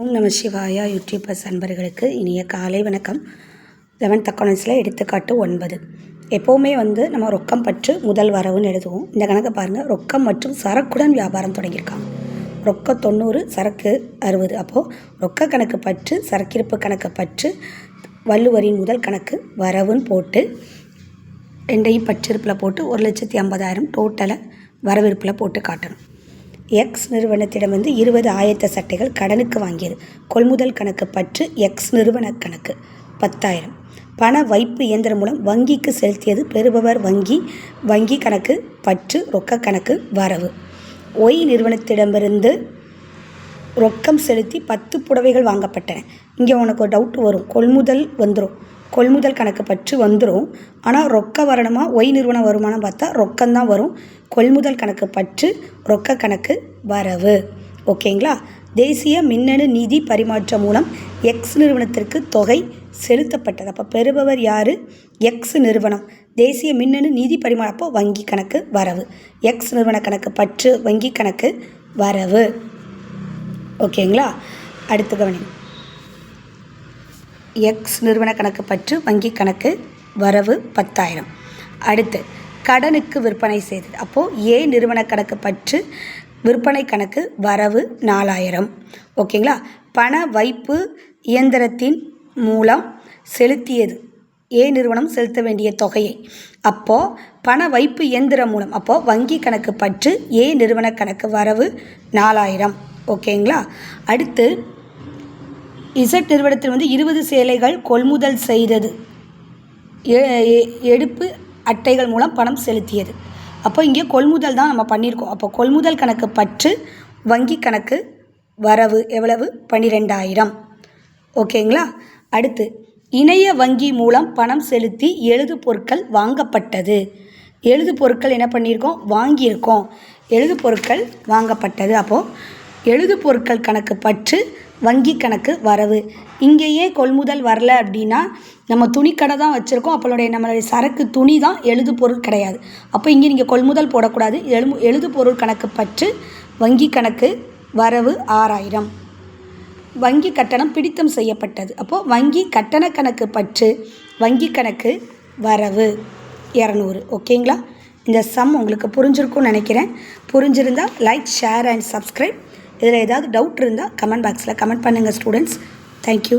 ஓம் நம சிவாயா யூடியூபர்ஸ் அன்பர்களுக்கு இனிய காலை வணக்கம். 11th அக்கௌண்ட்ஸில் எடுத்துக்காட்டு 9. எப்போவுமே நம்ம ரொக்கம் பற்று முதல் வரவுன்னு எழுதுவோம். இந்த கணக்கை பாருங்கள். ரொக்கம் மற்றும் சரக்குடன் வியாபாரம் தொடங்கியிருக்காங்க. ரொக்கம் 90, சரக்கு 60. அப்போது ரொக்க கணக்கு பற்று, சரக்கிருப்பு கணக்கு பற்று, வள்ளுவரின் முதல் கணக்கு வரவுன்னு போட்டு ரெண்டையும் பற்றிருப்பில் போட்டு 1,50,000 டோட்டலை வரவிருப்பில் போட்டு காட்டணும். எக்ஸ் நிறுவனத்திடம் 20 ஆயத்த சட்டைகள் கடனுக்கு வாங்கியது. கொள்முதல் கணக்கு பற்று எக்ஸ் நிறுவன கணக்கு 10,000. பண வைப்பு இயந்திரம் மூலம் வங்கிக்கு செலுத்தியது பெறுபவர் வங்கி கணக்கு பற்று ரொக்க கணக்கு வரவு. ஒய் நிறுவனத்திடமிருந்து ரொக்கம் செலுத்தி 10 புடவைகள் வாங்கப்பட்டன. இங்கே உனக்கு ஒரு டவுட் வரும். கொள்முதல் கணக்கு பற்று வந்துடும். ஆனால் ரொக்க வரணுமா ஒய் நிறுவனம் வருமானம் பார்த்தா ரொக்கம்தான் வரும். கொள்முதல் கணக்கு பற்று ரொக்க கணக்கு வரவு. ஓகேங்களா? தேசிய மின்னணு நிதி பரிமாற்றம் மூலம் எக்ஸ் நிறுவனத்திற்கு தொகை செலுத்தப்பட்டது. அப்போ பெறுபவர் யார்? எக்ஸ் நிறுவனம். தேசிய மின்னணு நிதி பரிமாற்றம், அப்போ வங்கி கணக்கு வரவு. எக்ஸ் நிறுவன கணக்கு பற்று வங்கி கணக்கு வரவு. ஓகேங்களா? அடுத்து கவனி. எக்ஸ் நிறுவன கணக்கு பற்று வங்கி கணக்கு வரவு 10,000. அடுத்து கடனுக்கு விற்பனை செய்தது. அப்போது ஏ நிறுவன கணக்கு பற்று விற்பனை கணக்கு வரவு 4,000. ஓகேங்களா? பண வைப்பு இயந்திரத்தின் மூலம் செலுத்தியது ஏ நிறுவனம் செலுத்த வேண்டிய தொகையை. அப்போது பண வைப்பு இயந்திரம் மூலம், அப்போது வங்கி கணக்கு பற்று ஏ நிறுவன கணக்கு வரவு 4,000. ஓகேங்களா? அடுத்து இசட் நிறுவனத்தில் 20 சேலைகள் கொள்முதல் செய்தது. எடுப்பு அட்டைகள் மூலம் பணம் செலுத்தியது. அப்போ இங்கே கொள்முதல் தான் நம்ம பண்ணியிருக்கோம். அப்போ கொள்முதல் கணக்கு பற்று வங்கி கணக்கு வரவு எவ்வளவு? 12,000. ஓகேங்களா? அடுத்து இணைய வங்கி மூலம் பணம் செலுத்தி எழுது பொருட்கள் வாங்கப்பட்டது. எழுது பொருட்கள் என்ன பண்ணியிருக்கோம்? வாங்கியிருக்கோம். எழுது பொருட்கள் வாங்கப்பட்டது. அப்போது எழுது பொருட்கள் கணக்கு பற்று வங்கி கணக்கு வரவு. இங்கேயே கொள்முதல் வரல அப்படின்னா நம்ம துணிக்கடை தான் வச்சுருக்கோம். நம்மளுடைய சரக்கு துணி தான், எழுது பொருள் கிடையாது. அப்போ இங்கே நீங்கள் கொள்முதல் போடக்கூடாது. எழுது பொருள் கணக்கு பற்று வங்கி கணக்கு வரவு 6,000. வங்கி கட்டணம் பிடித்தம் செய்யப்பட்டது. அப்போது வங்கி கட்டண கணக்கு பற்று வங்கி கணக்கு வரவு 200. ஓகேங்களா? இந்த சம் உங்களுக்கு புரிஞ்சிருக்கும்னு நினைக்கிறேன். புரிஞ்சிருந்தால் லைக், ஷேர் அண்ட் சப்ஸ்கிரைப். இதில் ஏதாவது டவுட் இருந்தால் கமெண்ட் பாக்ஸில் கமெண்ட் பண்ணுங்கள் ஸ்டூடெண்ட்ஸ். தேங்க்யூ.